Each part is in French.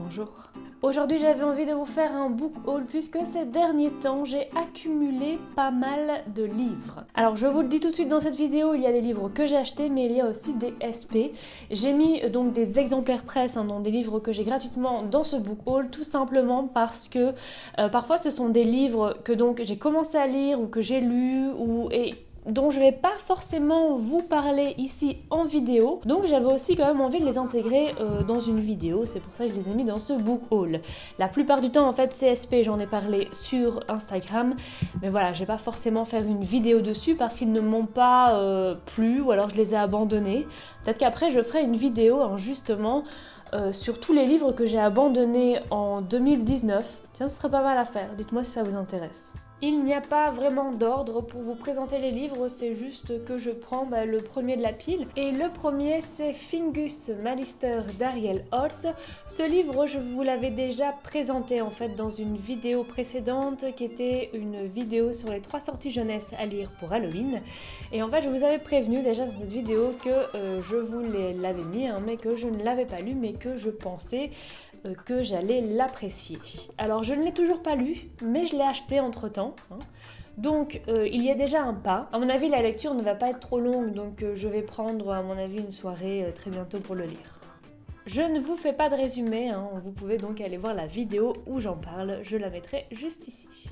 Bonjour. Aujourd'hui j'avais envie de vous faire un book haul puisque ces derniers temps j'ai accumulé pas mal de livres. Alors je vous le dis tout de suite dans cette vidéo, il y a des livres que j'ai achetés mais il y a aussi des SP. J'ai mis donc des exemplaires presse, donc des livres que j'ai gratuitement dans ce book haul tout simplement parce que parfois ce sont des livres que donc j'ai commencé à lire ou que j'ai lus dont je ne vais pas forcément vous parler ici en vidéo. Donc j'avais aussi quand même envie de les intégrer dans une vidéo, c'est pour ça que je les ai mis dans ce book haul. La plupart du temps en fait CSP j'en ai parlé sur Instagram, mais voilà, je vais pas forcément faire une vidéo dessus parce qu'ils ne m'ont pas plu ou alors je les ai abandonnés. Peut-être qu'après je ferai une vidéo justement sur tous les livres que j'ai abandonnés en 2019. Tiens, ce serait pas mal à faire, dites-moi si ça vous intéresse. Il n'y a pas vraiment d'ordre pour vous présenter les livres, c'est juste que je prends le premier de la pile. Et le premier c'est Fingus Magister d'Ariel Holz. Ce livre je vous l'avais déjà présenté en fait dans une vidéo précédente qui était une vidéo sur les 3 sorties jeunesse à lire pour Halloween. Et en fait je vous avais prévenu déjà dans cette vidéo que je vous l'avais mis mais que je ne l'avais pas lu mais que je pensais que j'allais l'apprécier. Alors je ne l'ai toujours pas lu, mais je l'ai acheté entre temps. Donc il y a déjà un pas. À mon avis la lecture ne va pas être trop longue, donc je vais prendre à mon avis une soirée très bientôt pour le lire. Je ne vous fais pas de résumé, vous pouvez donc aller voir la vidéo où j'en parle, je la mettrai juste ici.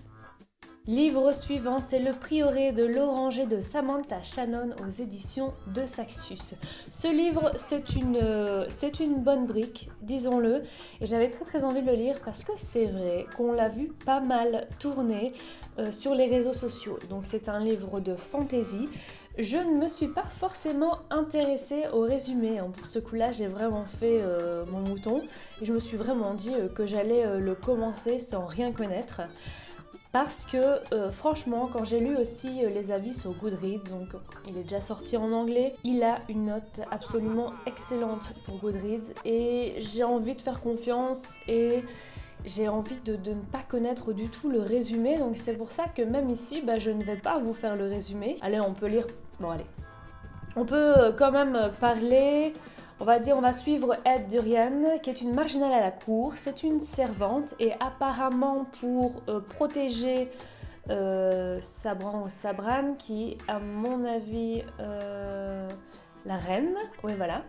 Livre suivant, c'est Le Prieuré de l'Oranger de Samantha Shannon aux éditions de Saxus. Ce livre, c'est une bonne brique, disons-le, et j'avais très envie de le lire parce que c'est vrai qu'on l'a vu pas mal tourner sur les réseaux sociaux. Donc c'est un livre de fantasy. Je ne me suis pas forcément intéressée au résumé, pour ce coup-là j'ai vraiment fait mon mouton et je me suis vraiment dit que j'allais le commencer sans rien connaître. Parce que franchement, quand j'ai lu aussi les avis sur Goodreads, donc il est déjà sorti en anglais, il a une note absolument excellente pour Goodreads et j'ai envie de faire confiance et j'ai envie de ne pas connaître du tout le résumé, donc c'est pour ça que même ici, je ne vais pas vous faire le résumé. Allez, on peut lire... Bon, allez. On peut quand même parler... On va suivre Ed Durian, qui est une marginale à la cour. C'est une servante et apparemment pour protéger Sabran ou Sabran, qui à mon avis la reine, oui voilà,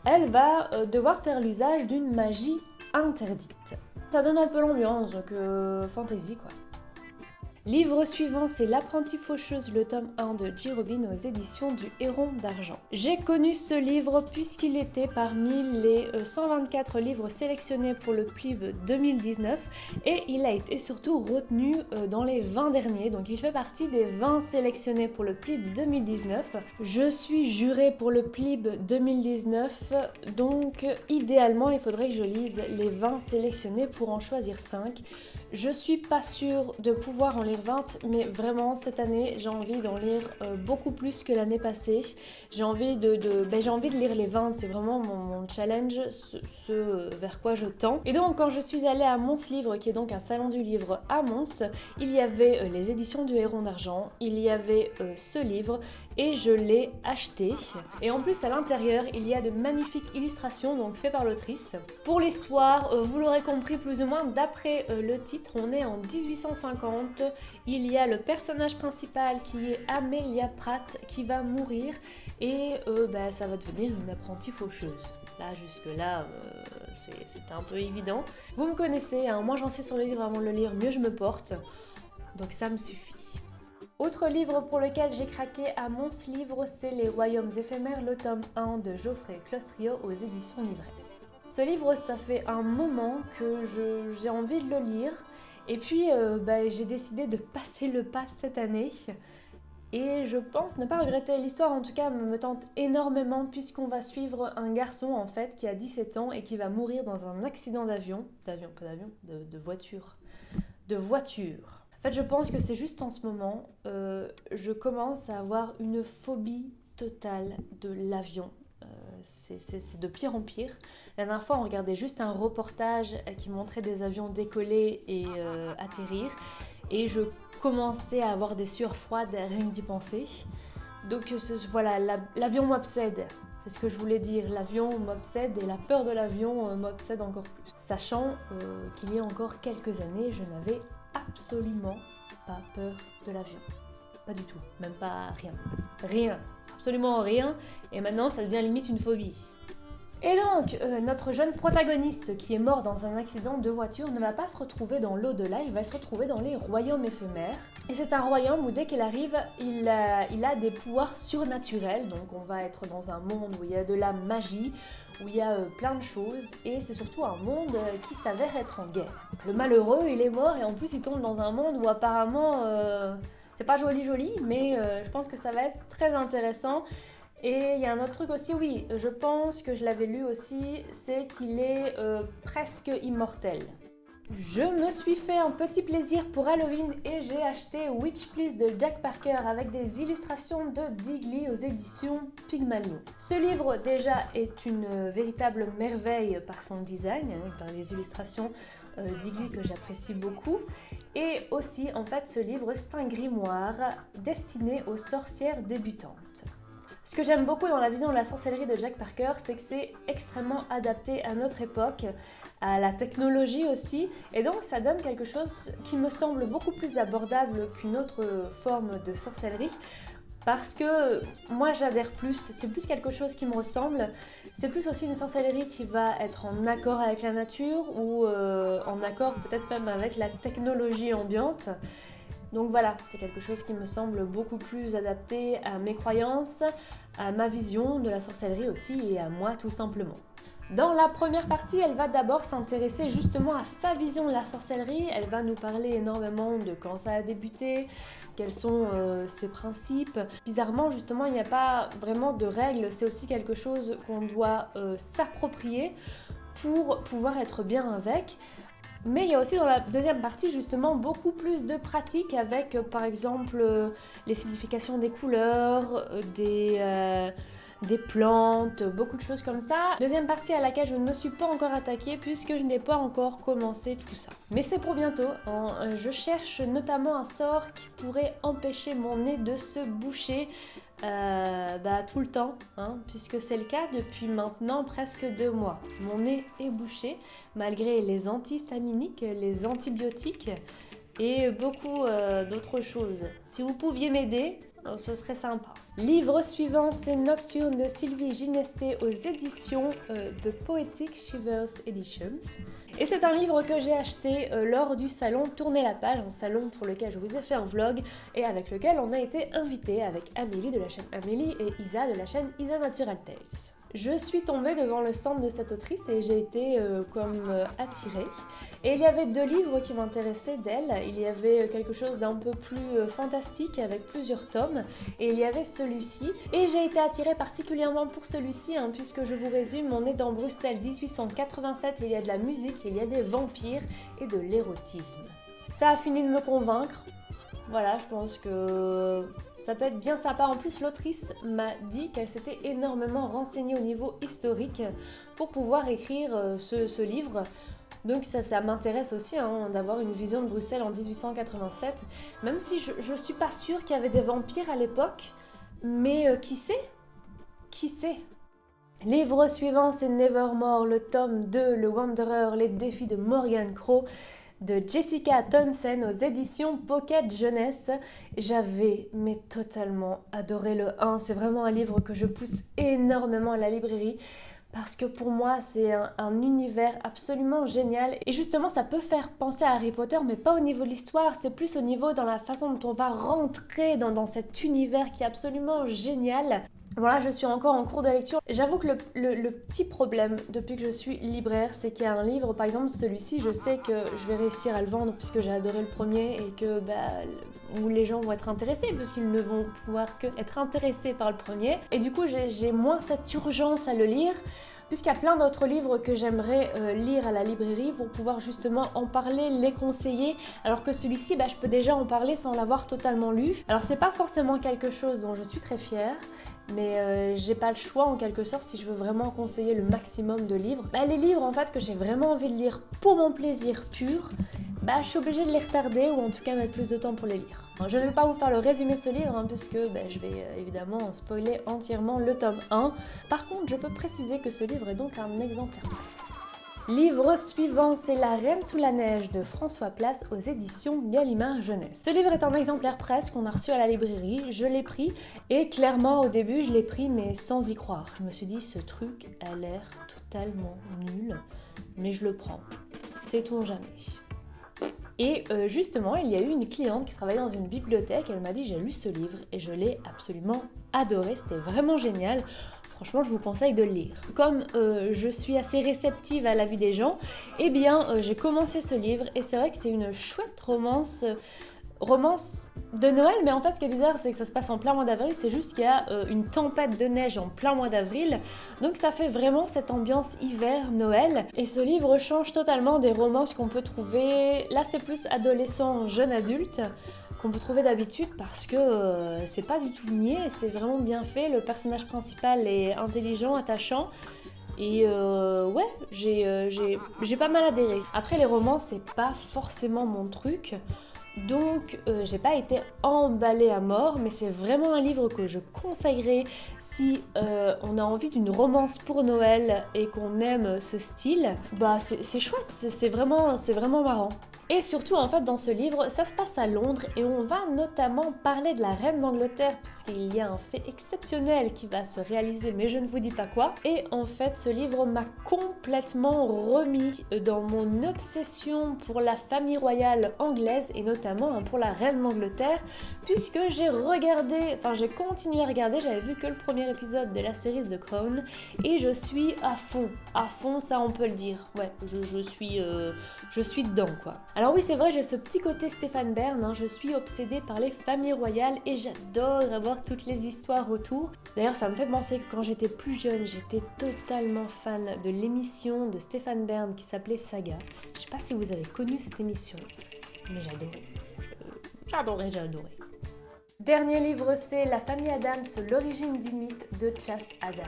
elle va devoir faire l'usage d'une magie interdite. Ça donne un peu l'ambiance, donc fantasy quoi. Livre suivant, c'est L'apprentie faucheuse, le tome 1 de J. Robin aux éditions du Héron d'Argent. J'ai connu ce livre puisqu'il était parmi les 124 livres sélectionnés pour le PLIB 2019 et il a été surtout retenu dans les 20 derniers, donc il fait partie des 20 sélectionnés pour le PLIB 2019. Je suis jurée pour le PLIB 2019, donc idéalement il faudrait que je lise les 20 sélectionnés pour en choisir 5. Je suis pas sûre de pouvoir en lire 20, mais vraiment cette année j'ai envie d'en lire beaucoup plus que l'année passée. J'ai envie de lire les 20, c'est vraiment mon challenge, ce vers quoi je tends. Et donc quand je suis allée à Mons Livre, qui est donc un salon du livre à Mons, il y avait les éditions du Héron d'Argent, il y avait ce livre et je l'ai acheté. Et en plus à l'intérieur il y a de magnifiques illustrations donc faites par l'autrice. Pour l'histoire, vous l'aurez compris plus ou moins d'après le titre, on est en 1850, il y a le personnage principal qui est Amelia Pratt qui va mourir et ça va devenir une apprentie faucheuse. Là jusque là c'était un peu évident. Vous me connaissez, moi j'en sais sur le livre avant de le lire, mieux je me porte, donc ça me suffit. Autre livre pour lequel j'ai craqué à Mons Livre, c'est Les Royaumes éphémères, le tome 1 de Geoffrey Clostrio aux éditions Livresse. Ce livre, ça fait un moment que j'ai envie de le lire et puis j'ai décidé de passer le pas cette année et je pense ne pas regretter. L'histoire en tout cas me tente énormément puisqu'on va suivre un garçon en fait qui a 17 ans et qui va mourir dans un accident de voiture. En fait je pense que c'est juste en ce moment, je commence à avoir une phobie totale de l'avion. C'est de pire en pire. La dernière fois, on regardait juste un reportage qui montrait des avions décoller et atterrir. Et je commençais à avoir des sueurs froides rien que d'y penser. Donc voilà, l'avion m'obsède. C'est ce que je voulais dire, l'avion m'obsède et la peur de l'avion m'obsède encore plus. Sachant qu'il y a encore quelques années, je n'avais absolument pas peur de l'avion. Pas du tout, même pas rien. Rien, absolument rien. Et maintenant, ça devient limite une phobie. Et donc, notre jeune protagoniste qui est mort dans un accident de voiture ne va pas se retrouver dans l'au-delà, il va se retrouver dans les royaumes éphémères. Et c'est un royaume où dès qu'il arrive, il a des pouvoirs surnaturels. Donc on va être dans un monde où il y a de la magie, où il y a plein de choses. Et c'est surtout un monde qui s'avère être en guerre. Donc, le malheureux, il est mort et en plus il tombe dans un monde où apparemment... c'est pas joli, mais je pense que ça va être très intéressant. Et il y a un autre truc aussi, oui, je pense que je l'avais lu aussi, c'est qu'il est presque immortel. Je me suis fait un petit plaisir pour Halloween et j'ai acheté Witch Please de Jack Parker avec des illustrations de Digley aux éditions Pygmalion. Ce livre déjà est une véritable merveille par son design, par les illustrations Digley que j'apprécie beaucoup. Et aussi, en fait, ce livre c'est un grimoire destiné aux sorcières débutantes. Ce que j'aime beaucoup dans la vision de la sorcellerie de Jack Parker, c'est que c'est extrêmement adapté à notre époque, à la technologie aussi, et donc ça donne quelque chose qui me semble beaucoup plus abordable qu'une autre forme de sorcellerie, parce que moi j'adhère plus, c'est plus quelque chose qui me ressemble, c'est plus aussi une sorcellerie qui va être en accord avec la nature, ou en accord peut-être même avec la technologie ambiante. Donc voilà, c'est quelque chose qui me semble beaucoup plus adapté à mes croyances, à ma vision de la sorcellerie aussi et à moi tout simplement. Dans la première partie, elle va d'abord s'intéresser justement à sa vision de la sorcellerie. Elle va nous parler énormément de quand ça a débuté, quels sont ses principes. Bizarrement, justement, il n'y a pas vraiment de règles, c'est aussi quelque chose qu'on doit s'approprier pour pouvoir être bien avec. Mais il y a aussi dans la deuxième partie justement beaucoup plus de pratiques avec par exemple les significations des couleurs, des plantes, beaucoup de choses comme ça. Deuxième partie à laquelle je ne me suis pas encore attaquée puisque je n'ai pas encore commencé tout ça. Mais c'est pour bientôt, hein. Je cherche notamment un sort qui pourrait empêcher mon nez de se boucher tout le temps, hein, puisque c'est le cas depuis maintenant presque 2 mois. Mon nez est bouché malgré les antihistaminiques, les antibiotiques et beaucoup d'autres choses. Si vous pouviez m'aider, ce serait sympa. Livre suivant, c'est Nocturne de Sylvie Ginesté aux éditions de Poetic Shivers Editions. Et c'est un livre que j'ai acheté lors du salon Tournez la page, un salon pour lequel je vous ai fait un vlog et avec lequel on a été invité avec Amélie de la chaîne Amélie et Isa de la chaîne Isa Natural Tales. Je suis tombée devant le stand de cette autrice et j'ai été attirée. Et il y avait 2 livres qui m'intéressaient d'elle. Il y avait quelque chose d'un peu plus fantastique avec plusieurs tomes et il y avait celui-ci. Et j'ai été attirée particulièrement pour celui-ci puisque je vous résume, on est dans Bruxelles 1887, il y a de la musique, il y a des vampires et de l'érotisme. Ça a fini de me convaincre. Voilà, je pense que ça peut être bien sympa. En plus, l'autrice m'a dit qu'elle s'était énormément renseignée au niveau historique pour pouvoir écrire ce livre. Donc ça m'intéresse aussi d'avoir une vision de Bruxelles en 1887, même si je ne suis pas sûre qu'il y avait des vampires à l'époque, mais qui sait? Qui sait? Livre suivant, c'est Nevermore, le tome 2, le Wanderer, les défis de Morgan Crow, de Jessica Townsend aux éditions Pocket Jeunesse. J'avais totalement adoré le 1, c'est vraiment un livre que je pousse énormément à la librairie parce que pour moi c'est un univers absolument génial et justement ça peut faire penser à Harry Potter mais pas au niveau de l'histoire, c'est plus au niveau dans la façon dont on va rentrer dans cet univers qui est absolument génial. Voilà, je suis encore en cours de lecture. J'avoue que le petit problème depuis que je suis libraire, c'est qu'il y a un livre, par exemple celui-ci, je sais que je vais réussir à le vendre puisque j'ai adoré le premier et que où les gens vont être intéressés puisqu'ils ne vont pouvoir que être intéressés par le premier. Et du coup, j'ai moins cette urgence à le lire puisqu'il y a plein d'autres livres que j'aimerais lire à la librairie pour pouvoir justement en parler, les conseiller, alors que celui-ci, je peux déjà en parler sans l'avoir totalement lu. Alors c'est pas forcément quelque chose dont je suis très fière, mais j'ai pas le choix en quelque sorte si je veux vraiment conseiller le maximum de livres. Les livres en fait que j'ai vraiment envie de lire pour mon plaisir pur, je suis obligée de les retarder ou en tout cas mettre plus de temps pour les lire. Je ne vais pas vous faire le résumé de ce livre puisque je vais évidemment spoiler entièrement le tome 1. Par contre, je peux préciser que ce livre est donc un exemplaire. Livre suivant, c'est La Reine sous la neige de François Place aux éditions Gallimard Jeunesse. Ce livre est un exemplaire presse qu'on a reçu à la librairie, je l'ai pris et clairement au début je l'ai pris mais sans y croire. Je me suis dit ce truc a l'air totalement nul, mais je le prends, sait-on jamais. Et justement, il y a eu une cliente qui travaillait dans une bibliothèque, elle m'a dit j'ai lu ce livre et je l'ai absolument adoré, c'était vraiment génial. Franchement, je vous conseille de le lire. Comme je suis assez réceptive à l'avis des gens, eh bien, j'ai commencé ce livre et c'est vrai que c'est une chouette romance de Noël, mais en fait, ce qui est bizarre, c'est que ça se passe en plein mois d'avril, c'est juste qu'il y a une tempête de neige en plein mois d'avril, donc ça fait vraiment cette ambiance hiver-Noël. Et ce livre change totalement des romances qu'on peut trouver, là c'est plus adolescent, jeune adulte, qu'on peut trouver d'habitude parce que c'est pas du tout niais, c'est vraiment bien fait, le personnage principal est intelligent, attachant et ouais, j'ai pas mal adhéré. Après les romans c'est pas forcément mon truc, donc j'ai pas été emballée à mort, mais c'est vraiment un livre que je conseillerais si on a envie d'une romance pour Noël et qu'on aime ce style. C'est chouette, c'est vraiment marrant. Et surtout, en fait, dans ce livre, ça se passe à Londres et on va notamment parler de la reine d'Angleterre puisqu'il y a un fait exceptionnel qui va se réaliser, mais je ne vous dis pas quoi. Et en fait, ce livre m'a complètement remis dans mon obsession pour la famille royale anglaise et notamment pour la reine d'Angleterre puisque j'ai continué à regarder, j'avais vu que le premier épisode de la série The Crown et je suis à fond, ça on peut le dire. Ouais, je suis dedans quoi. Alors oui, c'est vrai, j'ai ce petit côté Stéphane Bern, je suis obsédée par les familles royales et j'adore avoir toutes les histoires autour. D'ailleurs, ça me fait penser que quand j'étais plus jeune, j'étais totalement fan de l'émission de Stéphane Bern qui s'appelait Saga. Je sais pas si vous avez connu cette émission, mais j'adorais. Dernier livre, c'est La famille Addams, l'origine du mythe de Chas Addams.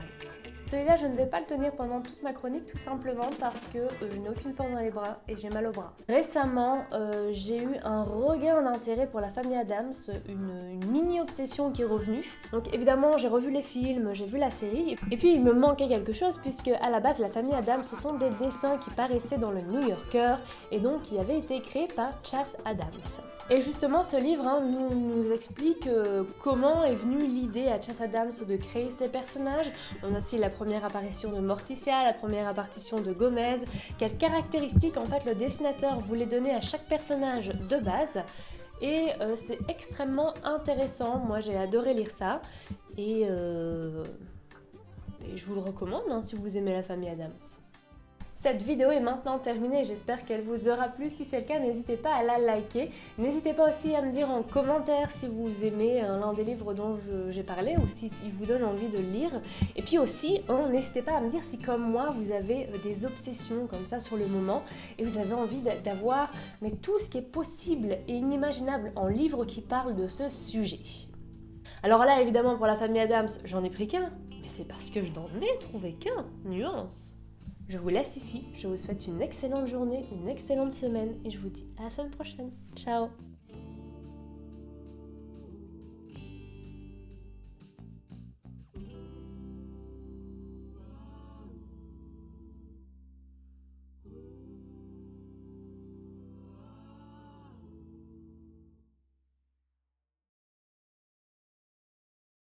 Celui-là, je ne vais pas le tenir pendant toute ma chronique, tout simplement parce que je n'ai aucune force dans les bras et j'ai mal au bras. Récemment, j'ai eu un regain d'intérêt pour la famille Addams, une mini-obsession qui est revenue. Donc évidemment, j'ai revu les films, j'ai vu la série, et puis il me manquait quelque chose puisque à la base, la famille Addams, ce sont des dessins qui paraissaient dans le New Yorker et donc qui avaient été créés par Chas Addams. Et justement, ce livre nous explique comment est venue l'idée à Chas Addams de créer ces personnages. On a aussi la première apparition de Morticia, la première apparition de Gomez, quelles caractéristiques en fait le dessinateur voulait donner à chaque personnage de base. Et c'est extrêmement intéressant, moi j'ai adoré lire ça. Et je vous le recommande si vous aimez la famille Addams. Cette vidéo est maintenant terminée, j'espère qu'elle vous aura plu. Si c'est le cas, n'hésitez pas à la liker. N'hésitez pas aussi à me dire en commentaire si vous aimez l'un des livres dont j'ai parlé ou si vous donne envie de le lire. Et puis aussi, n'hésitez pas à me dire si comme moi, vous avez des obsessions comme ça sur le moment et vous avez envie d'avoir tout ce qui est possible et inimaginable en livres qui parlent de ce sujet. Alors là, évidemment, pour la famille Addams, j'en ai pris qu'un, mais c'est parce que je n'en ai trouvé qu'un, nuance. Je vous laisse ici, je vous souhaite une excellente journée, une excellente semaine et je vous dis à la semaine prochaine. Ciao!